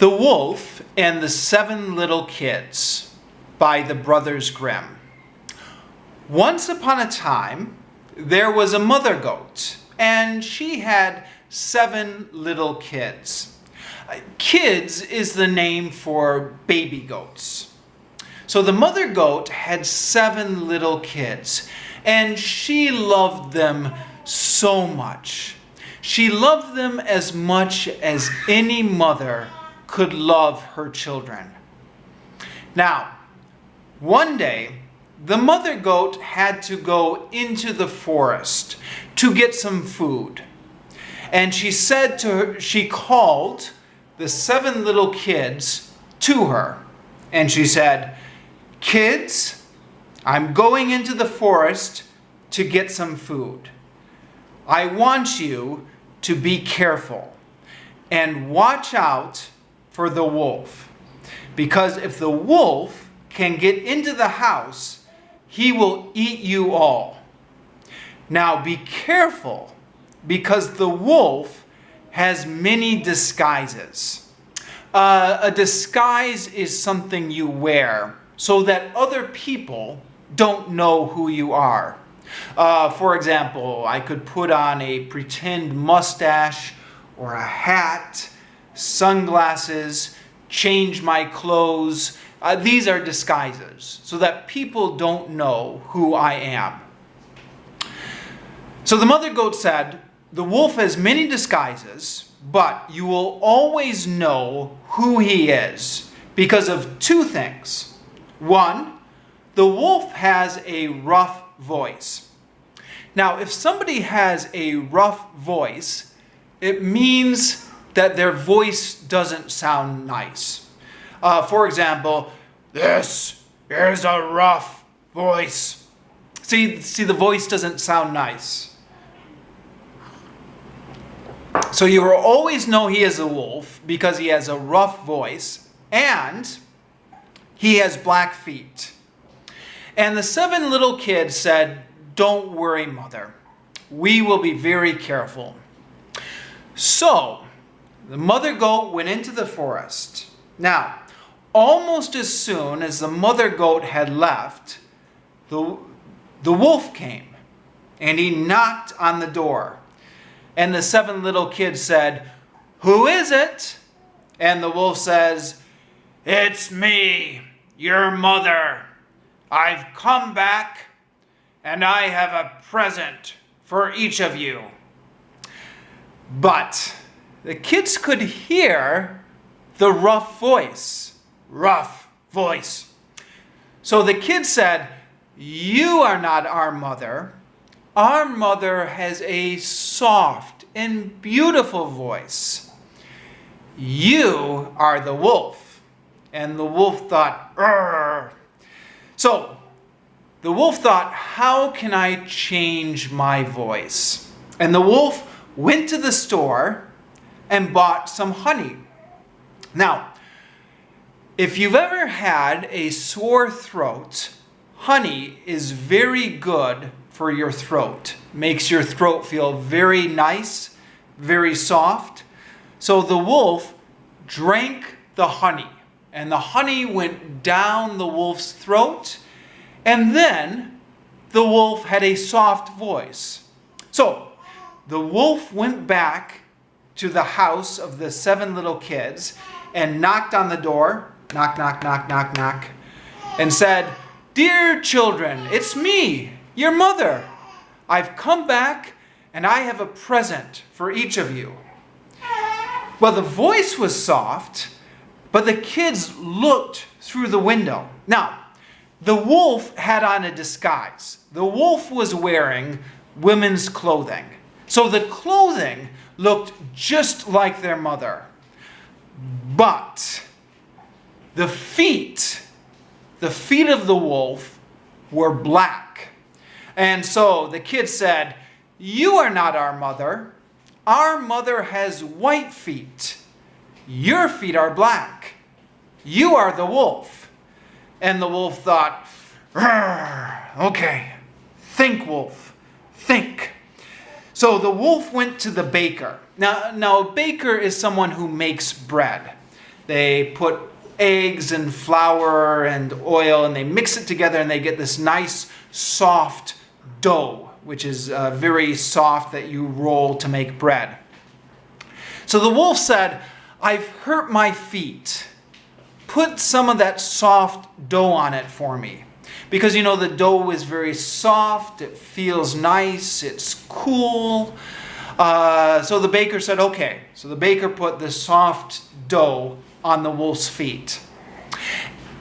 The Wolf and the Seven Little Kids by the Brothers Grimm. Once upon a time, there was a mother goat, and she had 7 little kids. Kids is the name for baby goats. So the mother goat had 7 little kids, and she loved them so much. She loved them as much as any mother could love her children. Now, one day, the mother goat had to go into the forest to get some food. And she called the 7 little kids to her. And she said, "Kids, I'm going into the forest to get some food. I want you to be careful and watch out for the wolf, because if the wolf can get into the house, he will eat you all. Now be careful, because the wolf has many disguises." A disguise is something you wear so that other people don't know who you are. For example, I could put on a pretend mustache or a hat, sunglasses, change my clothes. These are disguises so that people don't know who I am. So the mother goat said, "The wolf has many disguises, but you will always know who he is because of 2 things. 1, the wolf has a rough voice." Now, if somebody has a rough voice, it means that their voice doesn't sound nice. For example, "This is a rough voice." See, the voice doesn't sound nice. So you will always know he is a wolf because he has a rough voice and he has black feet. And the 7 little kids said, "Don't worry, Mother. We will be very careful." So the mother goat went into the forest. Now, almost as soon as the mother goat had left, the wolf came and he knocked on the door. And the 7 little kids said, "Who is it?" And the wolf says, "It's me, your mother. I've come back and I have a present for each of you." But the kids could hear the rough voice. Rough voice. So the kids said, "You are not our mother. Our mother has a soft and beautiful voice. You are the wolf." And the wolf thought, "Arr." So the wolf thought, "How can I change my voice?" And the wolf went to the store and bought some honey. Now, if you've ever had a sore throat, honey is very good for your throat. Makes your throat feel very nice, very soft. So the wolf drank the honey, and the honey went down the wolf's throat, and then the wolf had a soft voice. So the wolf went back to the house of the 7 little kids and knocked on the door, knock, knock, knock, knock, knock, and said, "Dear children, it's me, your mother. I've come back and I have a present for each of you." Well, the voice was soft, but the kids looked through the window. Now, the wolf had on a disguise. The wolf was wearing women's clothing. So the clothing looked just like their mother. But the feet of the wolf were black. And so the kids said, "You are not our mother. Our mother has white feet. Your feet are black. You are the wolf." And the wolf thought, "Okay, think, wolf, think." So the wolf went to the baker. Now a baker is someone who makes bread. They put eggs and flour and oil and they mix it together and they get this nice soft dough, which is very soft that you roll to make bread. So the wolf said, "I've hurt my feet. Put some of that soft dough on it for me." Because you know the dough is very soft, it feels nice, it's cool. So the baker said, okay. So the baker put the soft dough on the wolf's feet.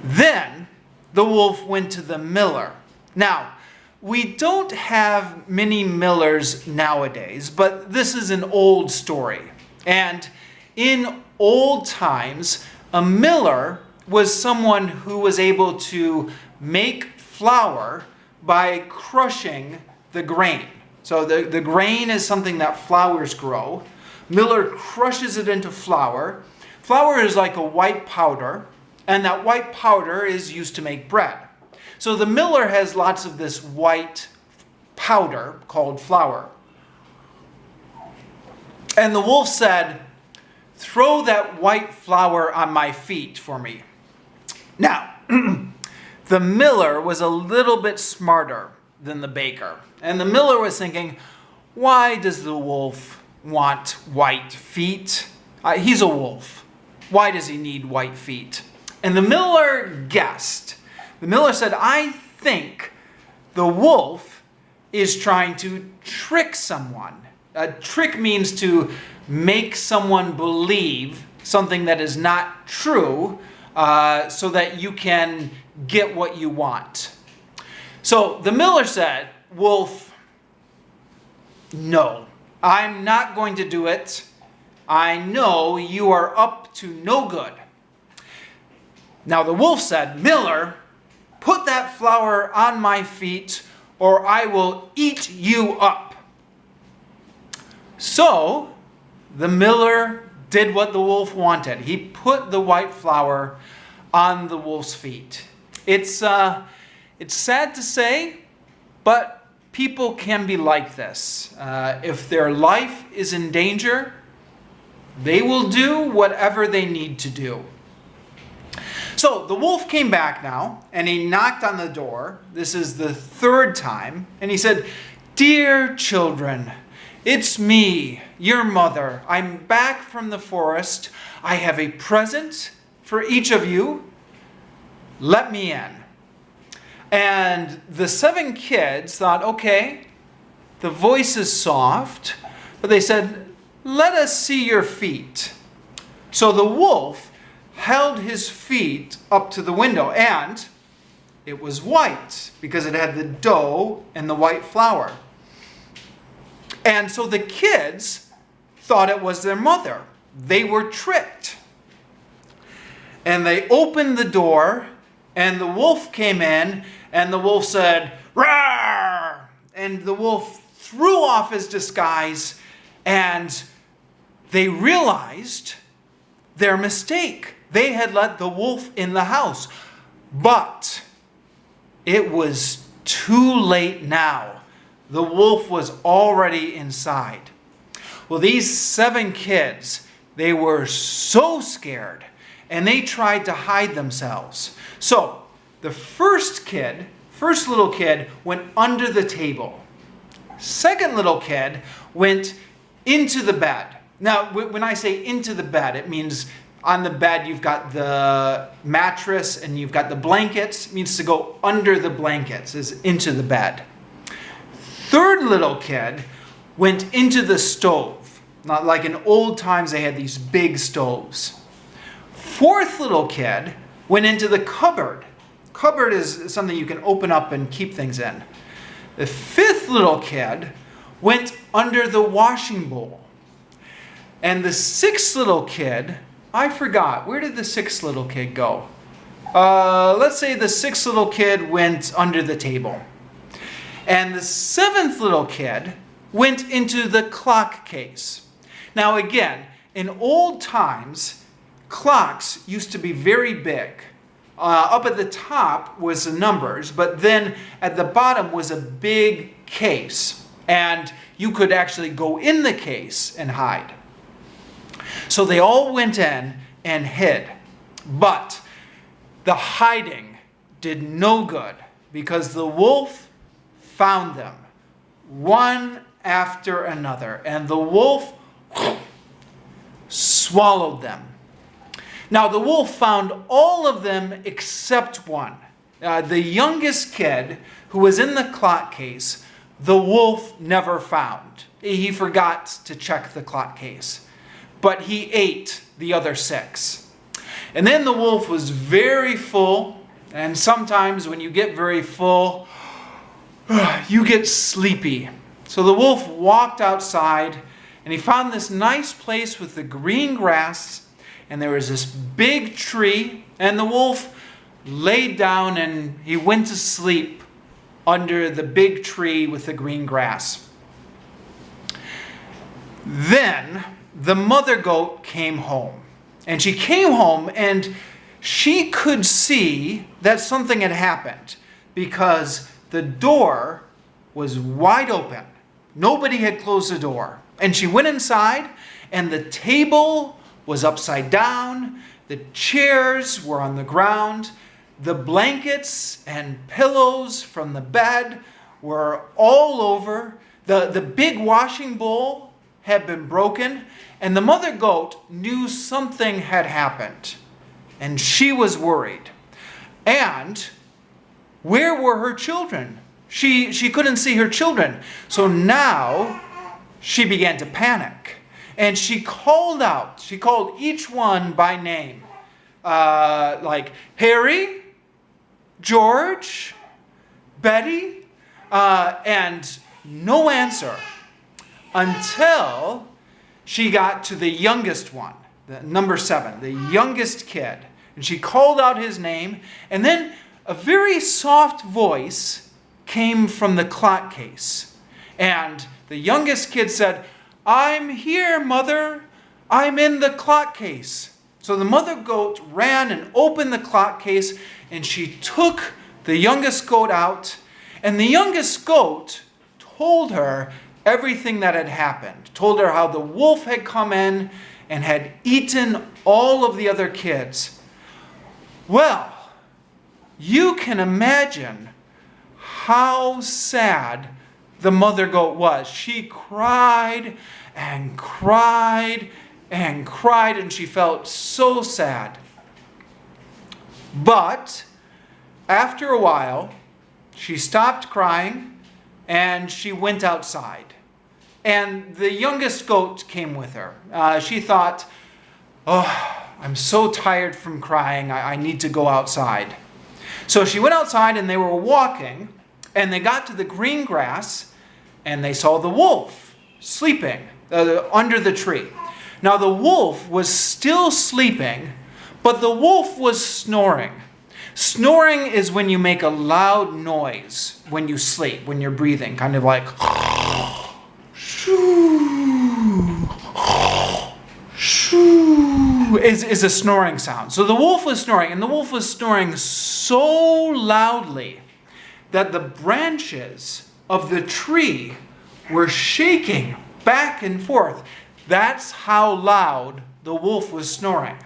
Then the wolf went to the miller. Now, we don't have many millers nowadays, but this is an old story. And in old times, a miller was someone who was able to make flour by crushing the grain. So the grain is something that flowers grow. Miller crushes it into flour. Flour is like a white powder, and that white powder is used to make bread. So the miller has lots of this white powder called flour. And the wolf said, "Throw that white flour on my feet for me." Now, the miller was a little bit smarter than the baker. And the miller was thinking, why does the wolf want white feet? He's a wolf. Why does he need white feet? And the miller guessed. The miller said, "I think the wolf is trying to trick someone." A trick means to make someone believe something that is not true so that you can get what you want. So the miller said, "Wolf, no, I'm not going to do it. I know you are up to no good." Now the wolf said, "Miller, put that flour on my feet or I will eat you up." So the miller did what the wolf wanted. He put the white flour on the wolf's feet. It's sad to say, but people can be like this. If their life is in danger, they will do whatever they need to do. So the wolf came back now, and he knocked on the door. This is the third time. And he said, "Dear children, it's me, your mother. I'm back from the forest. I have a present for each of you. Let me in." And the 7 kids thought, okay, the voice is soft, but they said, "Let us see your feet." So the wolf held his feet up to the window, and it was white because it had the dough and the white flour. And so the kids thought it was their mother. They were tricked. And they opened the door, and the wolf came in, and the wolf said, "Rawr!" And the wolf threw off his disguise, and they realized their mistake. They had let the wolf in the house. But it was too late now. The wolf was already inside. Well, these 7 kids, they were so scared, and they tried to hide themselves. So the first little kid went under the table. Second little kid went into the bed. Now, when I say into the bed, it means on the bed you've got the mattress and you've got the blankets. It means to go under the blankets, is into the bed. Third little kid went into the stove. Not like in old times they had these big stoves. Fourth little kid went into the cupboard. Cupboard is something you can open up and keep things in. The 5th little kid went under the washing bowl. And the 6th little kid, I forgot, where did the 6th little kid go? Let's say the 6th little kid went under the table. And the 7th little kid went into the clock case. Now again, in old times, clocks used to be very big. Up at the top was the numbers, but then at the bottom was a big case. And you could actually go in the case and hide. So they all went in and hid. But the hiding did no good because the wolf found them, one after another, and the wolf swallowed them. Now the wolf found all of them except one. The youngest kid who was in the clock case, the wolf never found. He forgot to check the clock case, but he ate the other 6. And then the wolf was very full, and sometimes when you get very full, you get sleepy. So the wolf walked outside, and he found this nice place with the green grass, and there was this big tree, and the wolf laid down and he went to sleep under the big tree with the green grass. Then the mother goat came home. And she came home and she could see that something had happened because the door was wide open. Nobody had closed the door. And she went inside and the table was upside down. The chairs were on the ground. The blankets and pillows from the bed were all over. The big washing bowl had been broken. And the mother goat knew something had happened. And she was worried. And where were her children? She couldn't see her children. So now she began to panic. And she called out. She called each one by name. Like Harry, George, Betty, and no answer until she got to the youngest one, number 7, the youngest kid. And she called out his name, and then a very soft voice came from the clock case. And the youngest kid said, "I'm here, Mother. I'm in the clock case." So the mother goat ran and opened the clock case, and she took the youngest goat out, and the youngest goat told her everything that had happened. Told her how the wolf had come in and had eaten all of the other kids. Well, you can imagine how sad the mother goat was. She cried and cried and cried, and she felt so sad. But after a while, she stopped crying and she went outside. And the youngest goat came with her. She thought, "Oh, I'm so tired from crying. I need to go outside." So she went outside and they were walking, and they got to the green grass, and they saw the wolf sleeping under the tree. Now the wolf was still sleeping, but the wolf was snoring. Snoring is when you make a loud noise when you sleep, when you're breathing, kind of like is a snoring sound. So the wolf was snoring, and the wolf was snoring so loudly that the branches of the tree were shaking back and forth. That's how loud the wolf was snoring.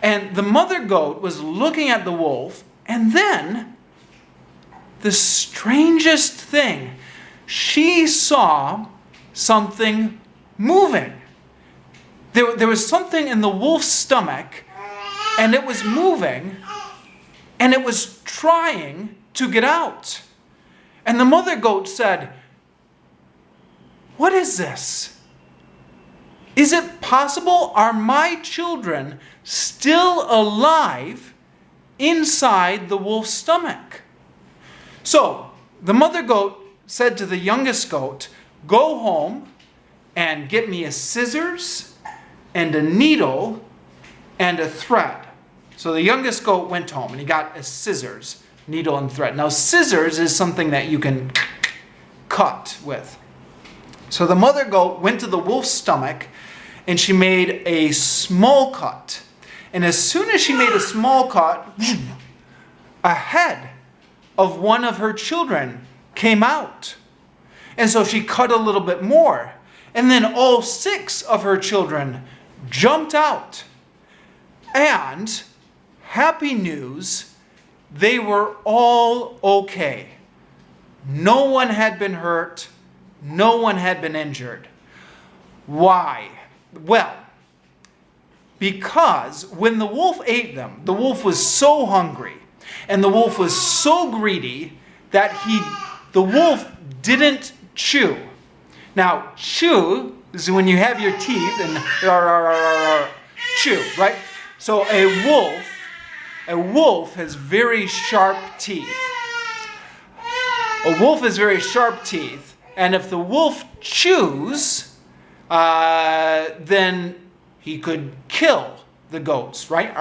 And the mother goat was looking at the wolf, and then the strangest thing, she saw something moving. There was something in the wolf's stomach, and it was moving, and it was trying to get out. And the mother goat said, "What is this? Is it possible? Are my children still alive inside the wolf's stomach?" So the mother goat said to the youngest goat, "Go home and get me a scissors and a needle and a thread." So the youngest goat went home and he got a scissors, needle, and thread. Now scissors is something that you can cut with. So the mother goat went to the wolf's stomach and she made a small cut. And as soon as she made a small cut, a head of one of her children came out. And so she cut a little bit more. And then all 6 of her children jumped out. And happy news, they were all okay. No one had been hurt. No one had been injured. Why? Well, because when the wolf ate them, the wolf was so hungry and the wolf was so greedy that the wolf didn't chew. Now, chew is when you have your teeth and chew, right? So a wolf has very sharp teeth. A wolf has very sharp teeth, and if the wolf chews, then he could kill the goats, right?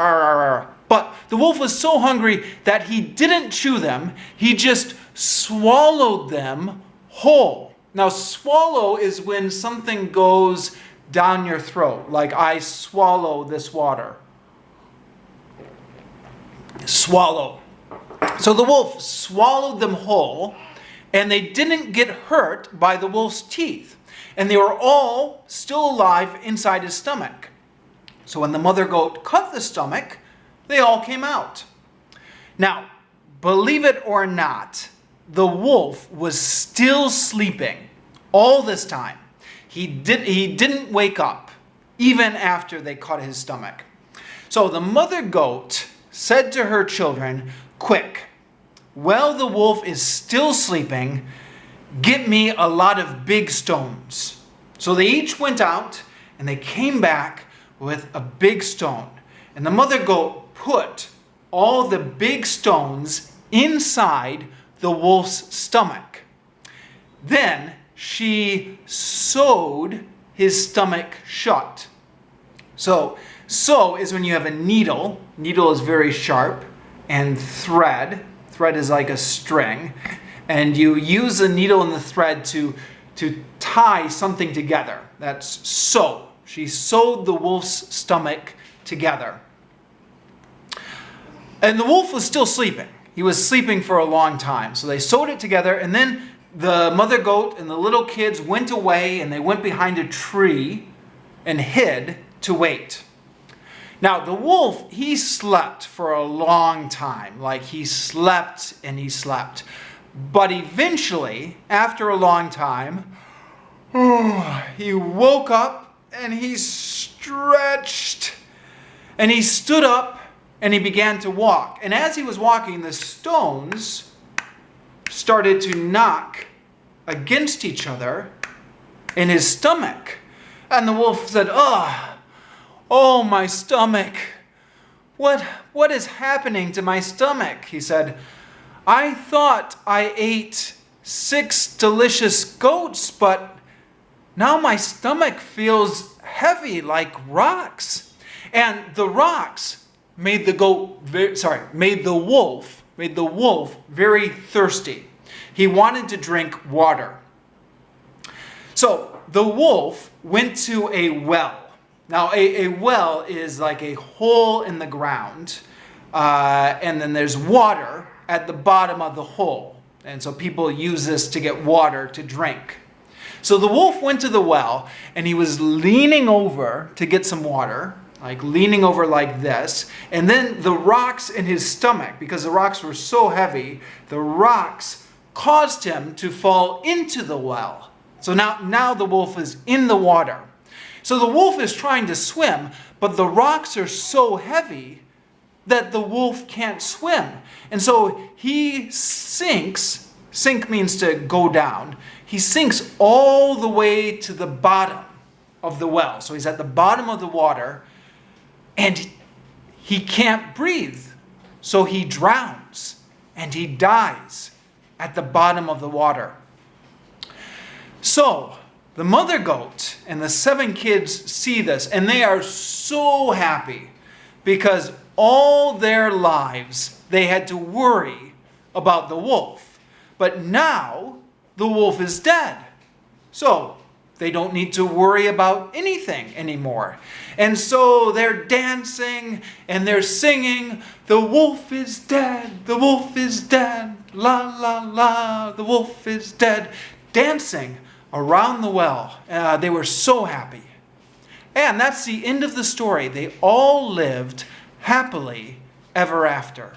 But the wolf was so hungry that he didn't chew them, he just swallowed them whole. Now, swallow is when something goes down your throat, like I swallow this water. Swallow. So the wolf swallowed them whole, and they didn't get hurt by the wolf's teeth. And they were all still alive inside his stomach. So when the mother goat cut the stomach, they all came out. Now, believe it or not, the wolf was still sleeping all this time. He didn't wake up, even after they cut his stomach. So the mother goat said to her children, "Quick, while the wolf is still sleeping, get me a lot of big stones." So they each went out and they came back with a big stone. And the mother goat put all the big stones inside the wolf's stomach. Then she sewed his stomach shut. So, sew is when you have a needle. Needle is very sharp. And thread. Thread is like a string. And you use the needle and the thread to tie something together. That's sew. She sewed the wolf's stomach together. And the wolf was still sleeping. He was sleeping for a long time. So they sewed it together, and then the mother goat and the little kids went away, and they went behind a tree and hid to wait. Now, the wolf, he slept for a long time. Like, he slept and he slept. But eventually, after a long time, he woke up and he stretched. And he stood up and he began to walk. And as he was walking, the stones started to knock against each other in his stomach. And the wolf said, "Oh, my stomach. What is happening to my stomach?" He said, "I thought I ate 6 delicious goats, but now my stomach feels heavy like rocks." And the rocks made the wolf very thirsty. He wanted to drink water. So the wolf went to a well. Now, a well is like a hole in the ground, and then there's water at the bottom of the hole. And so people use this to get water to drink. So the wolf went to the well, and he was leaning over to get some water, like leaning over like this. And then the rocks in his stomach, because the rocks were so heavy, the rocks caused him to fall into the well. So now the wolf is in the water. So the wolf is trying to swim, but the rocks are so heavy that the wolf can't swim. And so he sinks. Sink means to go down. He sinks all the way to the bottom of the well. So he's at the bottom of the water, and he can't breathe. So he drowns, and he dies at the bottom of the water. So the mother goat and the 7 kids see this, and they are so happy because all their lives they had to worry about the wolf. But now the wolf is dead. So they don't need to worry about anything anymore. And so they're dancing and they're singing, "The wolf is dead, the wolf is dead, la la la, the wolf is dead," dancing around the well. They were so happy. And that's the end of the story. They all lived happily ever after.